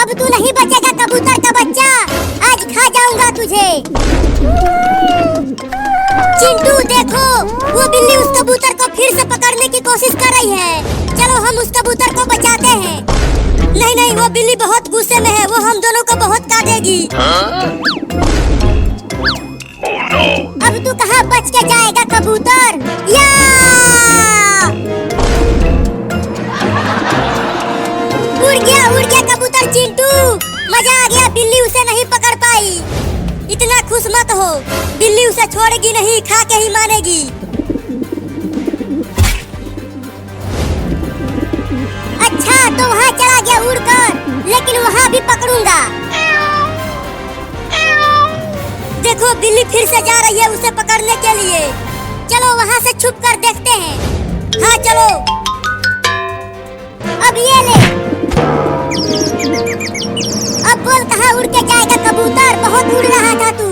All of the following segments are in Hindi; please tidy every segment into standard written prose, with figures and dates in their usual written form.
अब तू नहीं बचेगा कबूतर का बच्चा, आज खा जाऊंगा तुझे। चिंटू देखो, वो बिल्ली उस कबूतर को फिर से पकड़ने की कोशिश कर रही है। चलो हम उस कबूतर को बचाते हैं। नहीं नहीं, वो बिल्ली बहुत गुस्से में है, वो हम दोनों को बहुत काटेगी। अब तू कहाँ बच के जाएगा कबूतर? या! उड़ गया कबूतर चिंटू, मजा आ गया। बिल्ली उसे नहीं पकड़ पाई। इतना खुश मत हो, बिल्ली उसे छोड़ेगी नहीं, खा के ही मानेगी। अच्छा तो वहाँ चला गया उड़कर, लेकिन वहाँ भी पकड़ूंगा। देखो बिल्ली फिर से जा रही है उसे पकड़ने के लिए। चलो वहाँ से छुप कर देखते हैं। हाँ चलो, अब ये ले। अब बोल कहाँ उड़ के जाएगा कबूतर, बहुत उड़ रहा था तू।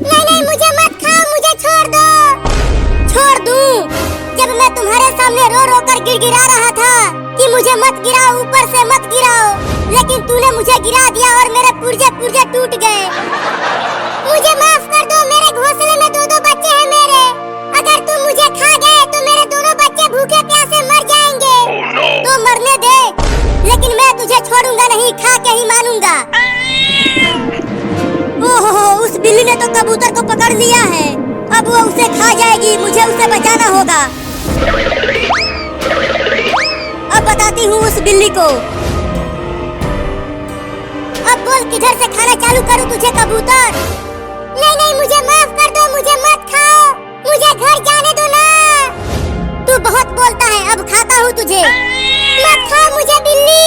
नहीं नहीं, मुझे मत खाओ, मुझे छोड़ दो। छोड़ दूं? जब मैं तुम्हारे सामने रो रो कर गिड़गिड़ा रहा था कि मुझे मत गिराओ, ऊपर से मत गिराओ, लेकिन तूने मुझे गिरा दिया और मेरे पुर्जे पुर्जे टूट गए। मुझे माफ कर दो, मेरे घोंसले में दो बच्चे हैं मेरे। अगर तुम मुझे खा गए तो मेरे दोनों बच्चे भूखे प्यासे मर जाएंगे। तो मरने दे, लेकिन मैं तुझे छोड़ूंगा नहीं, खा के ही मानूंगा। ओहो, उस बिल्ली ने तो कबूतर को पकड़ लिया है, अब वो उसे खा जाएगी। मुझे उसे बचाना होगा। अब बताती हूँ उस बिल्ली को। अब बोल किधर से खाना चालू करूँ तुझे कबूतर? नहीं नहीं, मुझे माफ कर दो, मुझे मत खाओ, मुझे घर जाने दो ना। तू बहुत बोलता है, अब खाता हूँ तुझे। मत खाओ मुझे बिल्ली,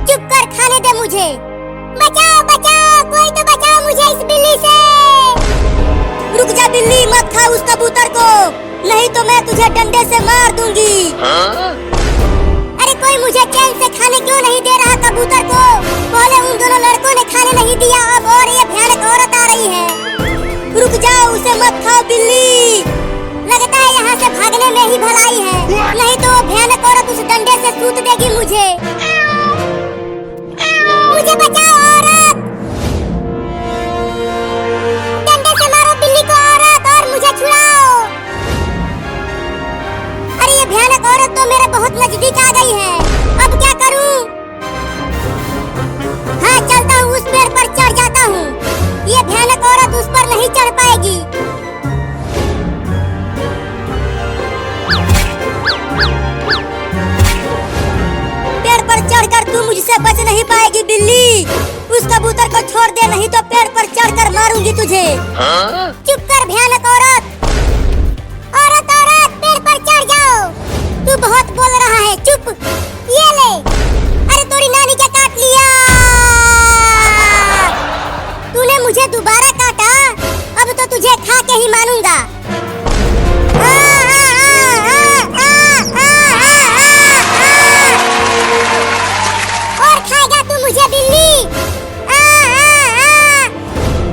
चुप कर, खाने दे मुझे। बचाओ बचाओ, कोई तो बचाओ मुझे इस बिल्ली से। रुक जा बिल्ली, मत खा उस कबूतर को, नहीं तो मैं तुझे डंडे से मार दूंगी। अरे कोई मुझे चैन से खाने क्यों नहीं दे रहा कबूतर को? पहले उन दोनों लड़कों ने खाने नहीं दिया, अब और ये भयानक औरत आ रही है। रुक जाओ, उसे मत खाओ बिल्ली। लगता है यहाँ से भागने में ही भलाई है, नहीं तो भयानक औरत उस डंडे से सूत देगी मुझे। मुझे बचाओ औरत, डंडे से मारो बिल्ली को औरत, और मुझे छुड़ाओ। अरे ये भयानक औरत तो मेरे बहुत नजदीक आ गई है, अब क्या करूं? हाँ चलता हूँ, उस पेड़ पर चढ़ जाता हूँ। ये भयानक औरत उस पर नहीं चढ़ पाएगी। पेड़ पर चढ़कर तू मुझसे बच नहीं पाएगी बिल्ली। उस कबूतर को छोड़ दे, नहीं तो पेड़ पर चढ़कर मारूंगी तुझे। चुप कर भयानक औरत, औरत औरत, पेड़ पर चढ़ जाओ। तू बहुत बोल रहा है, चुप। ये ले। अरे तोरी नानी क्या काट लिया? तूने मुझे दोबारा काटा, अब तो तुझे खा के ही मानूंगा। और खाएगा तू मुझे बिल्ली?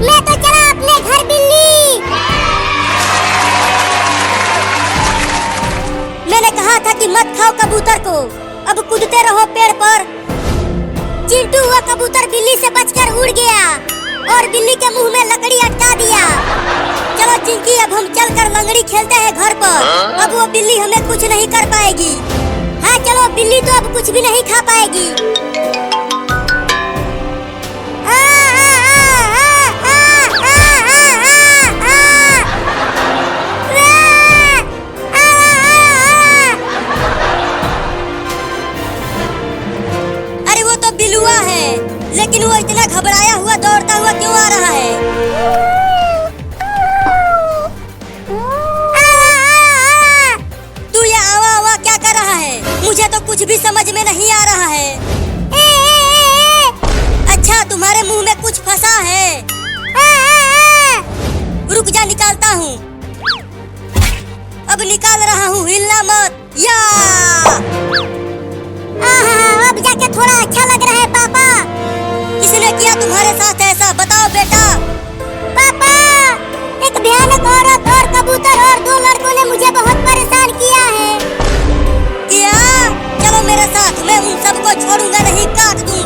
मैं तो चला अपने घर बिल्ली। मैंने कहा था कि मत खाओ कबूतर को, अब कूदते रहो पेड़ पर। चिंटू हुआ कबूतर बिल्ली से बचकर उड़ गया और बिल्ली के मुंह में लकड़ी अटका दिया। चलो चिंकी, अब हम चलकर लंगड़ी खेलते हैं घर पर, अब वो बिल्ली हमें कुछ नहीं कर पाएगी। हाँ चलो, बिल्ली तो अब कुछ भी नहीं खा पाएगी। अरे वो तो बिलुआ है, लेकिन वो इतना घबराया हुआ दौड़ता हुआ क्यों आ रहा है? तू ये आवा आवा क्या कर रहा है? मुझे तो कुछ भी समझ में नहीं आ रहा है। अच्छा, तुम्हारे मुंह में कुछ फंसा है? रुक जा, निकालता हूँ। अब निकाल रहा हूँ, हिलना मत। या! अब जाके थोड़ा अच्छा लग रहा है पापा। किसने किया तुम्हारे साथ ऐसा, बताओ बेटा? पापा, एक भयानक औरत और कबूतर और दो लड़कों ने मुझे बहुत परेशान किया है। किया? चलो मेरे साथ, मैं उन सबको छोड़ूंगा नहीं, काट दूंगा।